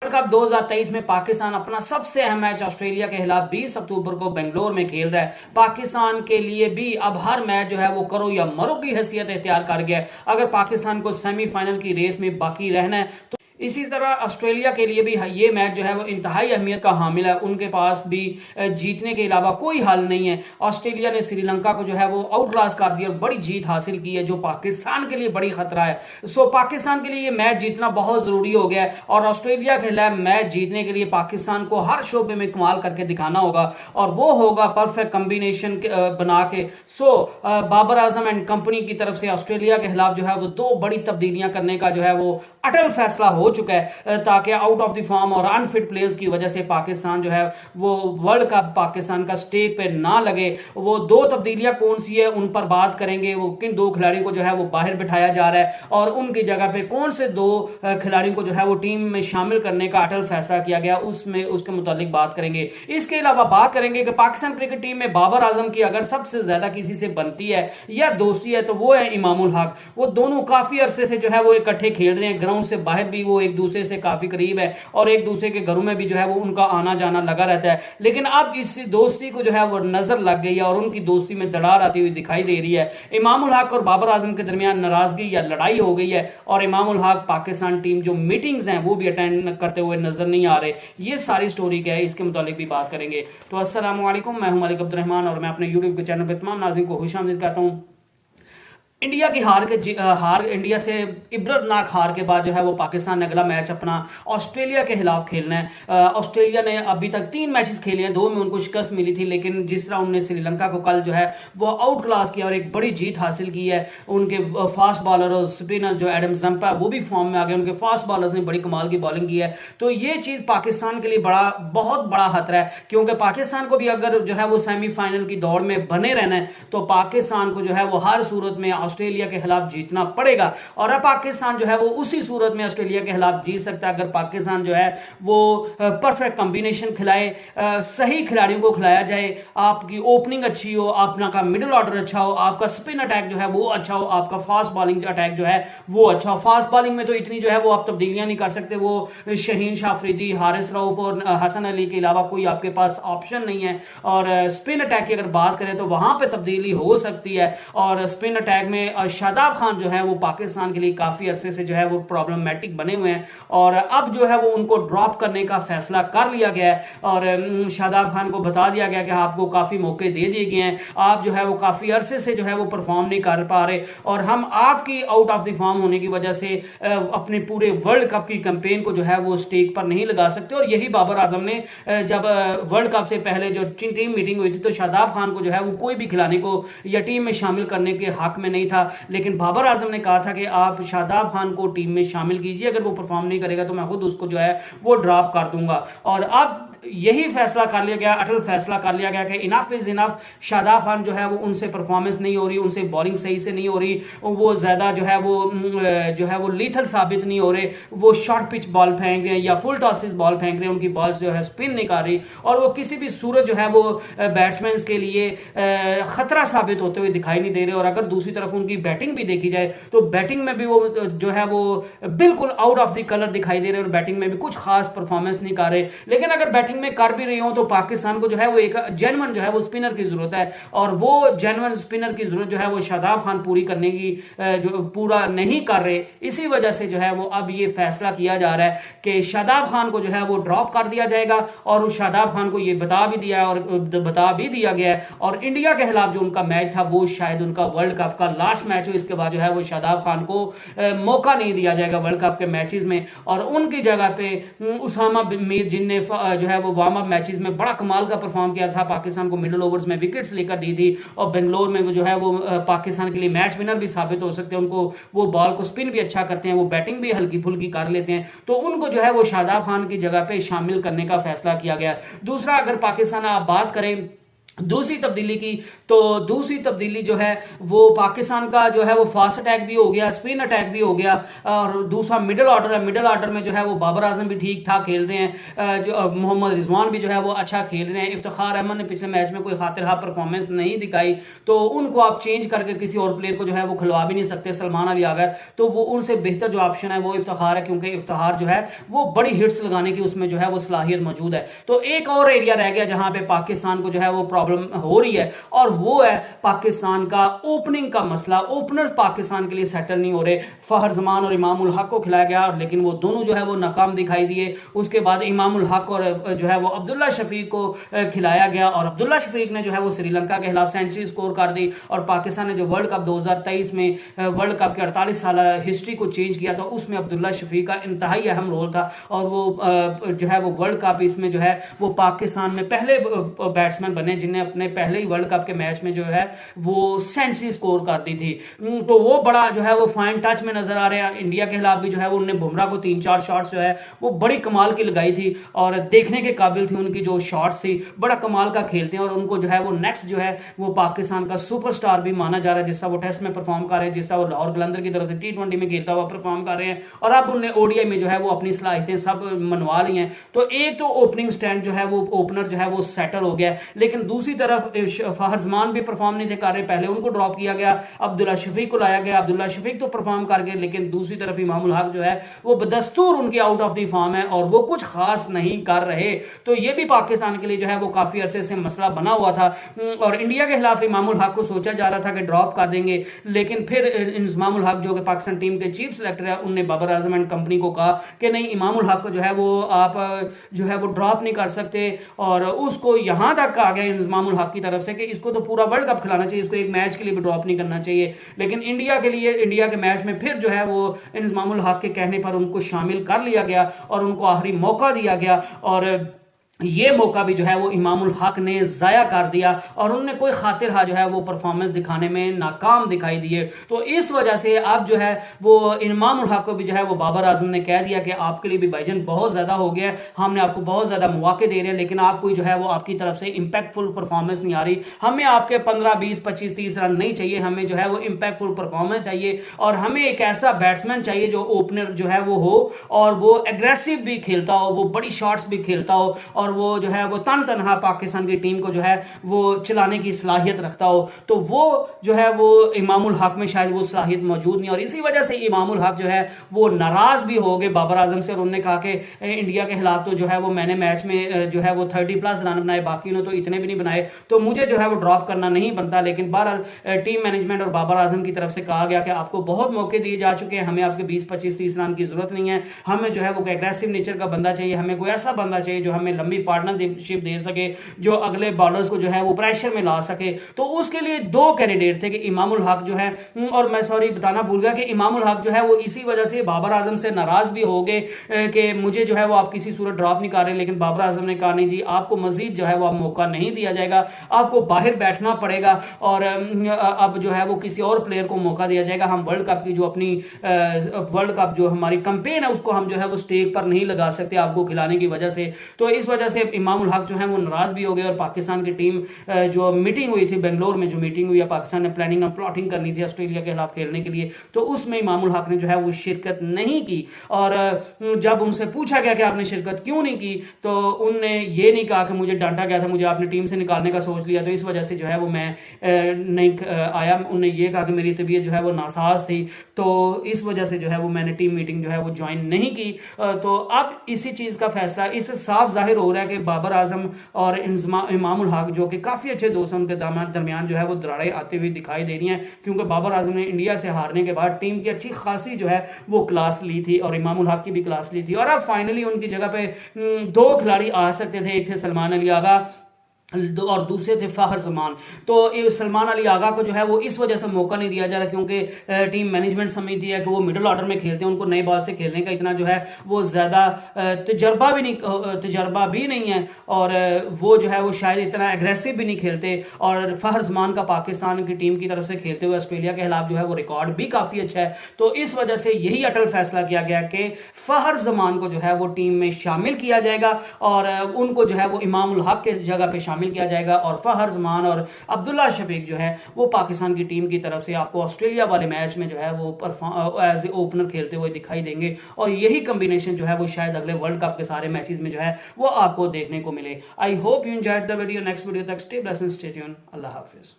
Cup 2023 में पाकिस्तान अपना सबसे अहम मैच ऑस्ट्रेलिया के खिलाफ 20 अक्टूबर को बेंगलोर में खेल रहा है। पाकिस्तान के लिए भी अब हर मैच जो है वो करो या मरो की हैसियत इख्तियार कर गया है। अगर पाकिस्तान को सेमीफाइनल की रेस में बाकी रहना है तो इसी तरह ऑस्ट्रेलिया के लिए भी ये मैच जो है वो इंतहाई अहमियत का हामिल है। उनके पास भी जीतने के अलावा कोई हल नहीं है। ऑस्ट्रेलिया ने श्रीलंका को जो है वो आउट क्लास कर दिया और बड़ी जीत हासिल की है, जो पाकिस्तान के लिए बड़ी खतरा है। सो पाकिस्तान के लिए ये मैच जीतना बहुत जरूरी हो गया है और ऑस्ट्रेलिया के खिलाफ मैच जीतने के लिए पाकिस्तान को हर शोबे में कमाल करके दिखाना होगा और वो होगा परफेक्ट कॉम्बिनेशन बना के। सो बाबर आजम एंड कंपनी की तरफ से ऑस्ट्रेलिया के खिलाफ जो है वो दो बड़ी तब्दीलियां करने का जो है वो अटल फैसला हो चुका है, ताकि आउट ऑफ द फॉर्म और अनफिट प्लेयर्स की वजह से पाकिस्तान जो है वो वर्ल्ड कप पाकिस्तान का स्टेज पे ना लगे। वो दो तब्दीलियां कौन सी है उन पर बात करेंगे। वो किन दो खिलाड़ियों को जो है वो बाहर बिठाया जा रहा है और उनकी जगह पे कौन से दो खिलाड़ियों को जो है वो टीम में शामिल करने का अटल फैसला किया गया, उसमें उसके मुतालिक बात करेंगे। इसके अलावा बात करेंगे कि पाकिस्तान क्रिकेट टीम में बाबर आजम की अगर सबसे ज्यादा किसी से बनती है या दोस्ती है तो वो है इमामुल हक। वो दोनों काफी अरसे से जो है वो इकट्ठे खेल रहे हैं, ग्राउंड से बाहर भी वो एक दूसरे से काफी करीब है और एक दूसरे के घरों में भी जो है वो उनका आना जाना लगा रहता है। लेकिन अब इस दोस्ती को जो है वो नजर लग गई है और उनकी दोस्ती में दरार आती हुई दिखाई दे रही है। इमामुल हक और बाबर आजम के दरमियान नाराजगी या लड़ाई हो गई है और इमामुल हक पाकिस्तान टीम जो मीटिंग्स हैं वो भी अटेंड करते हुए नजर नहीं आ रहे। ये सारी स्टोरी क्या है इसके मुतालिक भी बात करेंगे। तो अस्सलाम वालेकुम, मैं हूं मलिक अब्दुल रहमान और मैं अपने यूट्यूब के चैनल पर तमाम नाज़रीन को खुशामदीद कहता हूं। इंडिया की हार इंडिया से इबरतनाक हार के बाद जो है वो पाकिस्तान ने अगला मैच अपना ऑस्ट्रेलिया के खिलाफ खेलना है। ऑस्ट्रेलिया ने अभी तक 3 मैचेस खेले हैं, 2 में उनको शिकस्त मिली थी, लेकिन जिस तरह उन्होंने श्रीलंका को कल जो है वो आउट क्लास किया और एक बड़ी जीत हासिल की है। उनके फास्ट बॉलर और स्पिनर जो एडम जंपा वो भी फॉर्म में आ गए, उनके फास्ट बॉलर्स ने बड़ी कमाल की बॉलिंग की है। तो ये चीज पाकिस्तान के लिए बहुत बड़ा खतरा है, क्योंकि पाकिस्तान को भी अगर जो है वो सेमीफाइनल की दौड़ में बने रहना है तो पाकिस्तान को जो है वो हर सूरत में ऑस्ट्रेलिया के खिलाफ जीतना पड़ेगा। और अब पाकिस्तान जो है वो उसी सूरत में ऑस्ट्रेलिया के खिलाफ जीत सकता है अगर पाकिस्तान जो है वो परफेक्ट कॉम्बिनेशन खिलाए, सही खिलाड़ियों को खिलाया जाए, आपकी ओपनिंग अच्छी हो, आपका मिडिल ऑर्डर अच्छा हो, आपका स्पिन अटैक जो है वो अच्छा हो, आपका फास्ट बॉलिंग अटैक जो है वो अच्छा हो। फास्ट बॉलिंग में तो इतनी जो है वो आप तब्दीलियां नहीं कर सकते, वो शहीन शाह अफरीदी, हारिस रऊफ और हसन अली के अलावा कोई आपके पास ऑप्शन नहीं है। और स्पिन अटैक की अगर बात करें तो वहां पे तब्दीली हो सकती है और स्पिन अटैक में शादाब खान जो है वो पाकिस्तान के लिए काफी अरसे से जो है वो प्रॉब्लमेटिक बने हुए हैं और अब जो है वो उनको ड्रॉप करने का फैसला कर लिया गया है और शादाब खान को बता दिया गया कि आपको काफी मौके दे दिए गए हैं, आप जो है वो काफी अरसे से जो है वो परफॉर्म नहीं कर पा रहे और हम आपकी आउट ऑफ द फॉर्म होने की वजह से अपने पूरे वर्ल्ड कप की कैंपेन को जो है वो स्टेज पर नहीं लगा सकते। और यही बाबर आजम ने जब वर्ल्ड कप से पहले जो टीम मीटिंग हुई थी तो शादाब खान को जो है वो कोई भी खिलाने को या टीम में शामिल करने के हक में नहीं था, लेकिन बाबर आजम ने कहा था कि आप शादाब खान को टीम में शामिल कीजिए, अगर वो परफॉर्म नहीं करेगा तो मैं खुद उसको जो है वो ड्रॉप कर दूंगा। और अब यही फैसला कर लिया गया, अटल फैसला कर लिया गया कि enough is enough. Shadab Khan जो है वो उनसे परफॉर्मेंस नहीं हो रही, उनसे बॉलिंग सही से नहीं हो रही, वो ज्यादा जो है वो लीथल साबित नहीं हो रहे, वो शॉर्ट पिच बॉल फेंक रहे हैं या फुल टॉसेस बॉल फेंक रहे हैं, उनकी बॉल्स जो है स्पिन नहीं कर रही और वो किसी भी सूरत जो है वो बैट्समैन के लिए खतरा साबित होते हुए दिखाई नहीं दे रहे। और अगर दूसरी तरफ उनकी बैटिंग भी देखी जाए तो बैटिंग में भी वो जो है वो बिल्कुल आउट ऑफ द कलर दिखाई दे रहे और बैटिंग में भी कुछ खास परफॉर्मेंस नहीं कर रहे। लेकिन अगर बैटिंग में कर भी रही हो तो पाकिस्तान को जो है वो एक जेन्युइन जो है वो स्पिनर की जरूरत है और वो जेन्युइन स्पिनर की जरूरत जो है वो शादाब खान पूरी करने की जो पूरा नहीं कर रहे, इसी वजह से जो है वो अब ये फैसला किया जा रहा है कि शादाब खान को जो है वो ड्रॉप कर दिया जाएगा और उस शादाब खान को ये बता भी दिया गया है और इंडिया के खिलाफ जो उनका मैच था वो शायद उनका वर्ल्ड कप का लास्ट मैच हो। इसके बाद जो है वो शादाब खान को मौका नहीं दिया जाएगा वर्ल्ड कप के मैचेस में और उनकी जगह पे उसामा मीर जिनने जो है वो वार्म अप मैचेस में बड़ा कमाल का परफॉर्म किया था, पाकिस्तान को मिडिल ओवर्स में विकेट्स लेकर दी थी और बेंगलोर में वो जो है वो पाकिस्तान के लिए मैच विनर भी साबित हो सकते हैं। उनको वो बॉल को स्पिन भी अच्छा करते हैं, वो बैटिंग भी हल्की फुल्की कर लेते हैं, तो उनको जो है वो शादाब खान की जगह पे शामिल करने का फैसला किया गया। दूसरा, अगर पाकिस्तान आप बात करें दूसरी तब्दीली की, तो दूसरी तब्दीली जो है वो पाकिस्तान का जो है वो फास्ट अटैक भी हो गया, स्पिन अटैक भी हो गया, और दूसरा मिडिल ऑर्डर है। मिडिल ऑर्डर में जो है वो बाबर आजम भी ठीक ठाक खेल रहे हैं, जो मोहम्मद रिजवान भी जो है वो अच्छा खेल रहे हैं। इफ्तिखार अहमद ने पिछले मैच में कोई खातिरहा परफॉर्मेंस नहीं दिखाई, तो उनको आप चेंज करके किसी और प्लेयर को जो है वो खिलवा भी नहीं सकते। सलमान अली आ गए तो वो उनसे बेहतर जो ऑप्शन है वो इफ्तिखार है, क्योंकि इफ्तिखार जो है वो बड़ी हिट्स लगाने की उसमें जो है वो सलाहियत मौजूद है। तो एक और एरिया रह गया जहां पे पाकिस्तान को जो है वो प्रॉब्लम हो रही है, और वो है पाकिस्तान का ओपनिंग का मसला। ओपनर्स पाकिस्तान के लिए सेटल नहीं हो रहे। फहर जमान और इमाम उल हक को खिलाया गया, लेकिन वो दोनों जो है वो नाकाम दिखाई दिए। उसके बाद इमाम उल हक और जो है वो अब्दुल्ला शफीक को खिलाया गया, और अब्दुल्ला शफीक ने जो है वो श्रीलंका के खिलाफ सेंचुरी स्कोर कर दी, और पाकिस्तान ने जो वर्ल्ड कप 2023 में वर्ल्ड कप के 48 साल हिस्ट्री को चेंज किया था, उसमें अब्दुल्ला शफीक का इंतहाई अहम रोल था। और वो जो है वो वर्ल्ड कप इसमें जो है वो पाकिस्तान में पहले बैट्समैन बने जिन्हें अपने पहले ही वर्ल्ड कप के मैच में जो है वो सेंचुरी स्कोर कर दी थी। तो वो बड़ा जो है वो फाइन टच में नजर आ रहे हैं। इंडिया के खिलाफ भी जो है वो उन्होंने बुमराह को 3-4 शॉट्स जो है वो बड़ी कमाल की लगाई थी, और देखने के काबिल थी उनकी जो शॉट्स थी, बड़ा कमाल का खेलते हैं। और उनको जो है वो नेक्स्ट जो है वो पाकिस्तान का सुपरस्टार भी माना जा रहा है, जिस तरह वो टेस्ट में परफॉर्म कर रहे हैं, जिस तरह वो लाहौर कलंदर की तरफ से T20 में खेलता हुआ परफॉर्म कर रहे हैं, और अब उन्होंने ओडीआई में जो है वो अपनी सलाहियतें सब मनवा ली हैं। तो एक तो ओपनिंग स्टैंड जो है वो ओपनर जो है वो सेटल हो गया, लेकिन दूसरी तरफ फहर जमान भी परफॉर्म नहीं थे कर रहे, पहले उनको ड्रॉप किया गया, अब्दुल्ला शफीक को लाया गया। अब्दुल्ला शफीक तो परफॉर्म कर गए, लेकिन दूसरी तरफ इमामुल हक जो है वो बदस्तूर उनकी आउट ऑफ द फॉर्म है, और वो कुछ खास नहीं कर रहे। तो ये भी पाकिस्तान के लिए जो है वो काफी अरसे से मसला बना हुआ था। और इंडिया के खिलाफ इमामुल हक को सोचा जा रहा था कि ड्रॉप कर देंगे, लेकिन फिर इमामुल हक जो कि पाकिस्तान टीम के चीफ सिलेक्टर है, उनने बाबर आजम एंड कंपनी को कहा कि नहीं, इमामुल हक को जो है वो आप जो है वो ड्रॉप नहीं कर सकते। और उसको यहां तक कहा गया इमामुल हक की तरफ से कि इसको तो पूरा वर्ल्ड कप खिलाना चाहिए, इसको एक मैच के लिए भी ड्रॉप नहीं करना चाहिए। लेकिन इंडिया के लिए, इंडिया के मैच में फिर जो है वो इमामुल हक के कहने पर उनको शामिल कर लिया गया और उनको आखिरी मौका दिया गया, और ये मौका भी जो है वो इमामुल हक ने जाया कर दिया, और उन्होंने कोई खातिरहा जो है वो परफॉर्मेंस दिखाने में नाकाम दिखाई दिए। तो इस वजह से अब जो है वो इमामुल हक को भी जो है वो बाबर आजम ने कह दिया कि आपके लिए भी भाईजान बहुत ज्यादा हो गया, हमने आपको बहुत ज्यादा मौके दे रहे हैं, लेकिन आपको जो है वो आपकी तरफ से इंपैक्टफुल परफॉर्मेंस नहीं आ रही। हमें आपके 15, 20, 25, 30 रन नहीं चाहिए, हमें जो है वो इंपैक्टफुल परफॉर्मेंस चाहिए, और हमें एक ऐसा बैट्समैन चाहिए जो ओपनर जो है वो हो, और वो एग्रेसिव भी खेलता हो, वो बड़ी शॉट्स भी खेलता हो, और वो जो है वो तनहा पाकिस्तान की टीम को जो है वो चलाने की सलाहियत रखता हो। तो वो जो है वो इमामुल हक में शायद वो सलाहियत मौजूद नहीं, और इसी वजह से इमामुल हक जो है वो नाराज भी हो गए बाबर आजम से, और उन्होंने कहा कि इंडिया के खिलाफ तो जो है वो मैंने मैच में जो है वो 30+ रन बनाए, बाकी ने तो इतने भी नहीं बनाए, तो मुझे जो है वो ड्रॉप करना नहीं बनता। लेकिन बहरहाल टीम मैनेजमेंट और बाबर आजम की तरफ से कहा गया कि आपको बहुत मौके दिए जा चुके हैं, हमें आपके 20, 25, 30 रन की जरूरत नहीं है, हमें जो है वो एग्रेसिव नेचर का बंदा चाहिए, हमें कोई ऐसा बंदा चाहिए जो हमें लंबी पार्टनरशिप दे सके, जो अगले बॉलर्स को जो है वो प्रेशर में ला सके। तो उसके लिए 2 कैंडिडेट थे कि इमामुल हक जो है, और मैं सॉरी बताना भूल गया कि इमामुल हक जो है वो इसी वजह से बाबर आजम से नाराज भी हो गए कि मुझे जो है वो आप किसी सूरत ड्रॉप नहीं कर रहे, लेकिन बाबर आजम ने कहा नहीं जी, आपको मजीद जो है वो मौका नहीं दिया जाएगा, आपको बाहर बैठना पड़ेगा, और अब जो है वो किसी और प्लेयर को मौका दिया जाएगा। हम वर्ल्ड कप की जो अपनी वर्ल्ड कप जो हमारी कंपेन है उसको हम जो है वो स्टेक पर नहीं लगा सकते आपको खिलाने की वजह से। तो इस वजह से इमामुल हक जो है वो नाराज भी हो गए, और पाकिस्तान की टीम जो मीटिंग हुई थी बेंगलोर में, जो मीटिंग हुई है, पाकिस्तान ने प्लानिंग और प्लॉटिंग करनी थी ऑस्ट्रेलिया के खिलाफ खेलने के लिए, तो उसमें इमामुल हक ने जो है वो शिरकत नहीं की। और जब उनसे पूछा गया कि आपने शिरकत क्यों नहीं की, तो उनने ये नहीं कहा कि मुझे डांटा गया था, मुझे आपने टीम से निकालने का सोच लिया, तो इस वजह से जो है वो मैं नहीं आया। उन्होंने ये कहा कि मेरी तबीयत जो है वो नासाज थी, तो इस वजह से जो है वो मैंने टीम मीटिंग जो है वो ज्वाइन नहीं की। तो अब इसी चीज का फैसला, इससे साफ जाहिर हो रहा है कि बाबर आजम और इमामुल हक जो कि काफी अच्छे दोस्त हैं, उनके दरमियान जो है वो दरारें आते हुए दिखाई दे रही हैं, क्योंकि बाबर आजम ने इंडिया से हारने के बाद टीम की अच्छी खासी जो है वो क्लास ली थी, और इमामुल हक की भी क्लास ली थी। और अब फाइनली उनकी जगह पे 2 खिलाड़ी आ सकते थे, एक थे सलमान अली आगा और दूसरे थे फहर जमान। तो सलमान अली आगा को जो है वो इस वजह से मौका नहीं दिया जा रहा क्योंकि टीम मैनेजमेंट समझती है कि वो मिडिल ऑर्डर में खेलते हैं, उनको नए बॉल से खेलने का इतना जो है वो ज्यादा तजर्बा भी नहीं है, और वो जो है वो शायद इतना एग्रेसिव भी नहीं खेलते। और फहर जमान का पाकिस्तान की टीम की तरफ से खेलते हुए ऑस्ट्रेलिया के खिलाफ जो है वो रिकॉर्ड भी काफी अच्छा है। तो इस वजह से यही अटल फैसला किया गया कि फहर जमान को जो है वो टीम में शामिल किया जाएगा, और उनको जो है वो इमामुल हक के जगह पे शामिल शामिल किया जाएगा और फहर जमान और अब्दुल्ला शफीक जो है वो पाकिस्तान की टीम की तरफ से आपको ऑस्ट्रेलिया वाले मैच में जो है वो एज ए ओपनर खेलते हुए दिखाई देंगे और यही कॉम्बिनेशन जो है वो शायद अगले वर्ल्ड कप के सारे मैचेस में जो है वो आपको देखने को मिले। I hope you enjoyed the video. Next video तक stay blessed and stay tuned. अल्लाह हाफिज।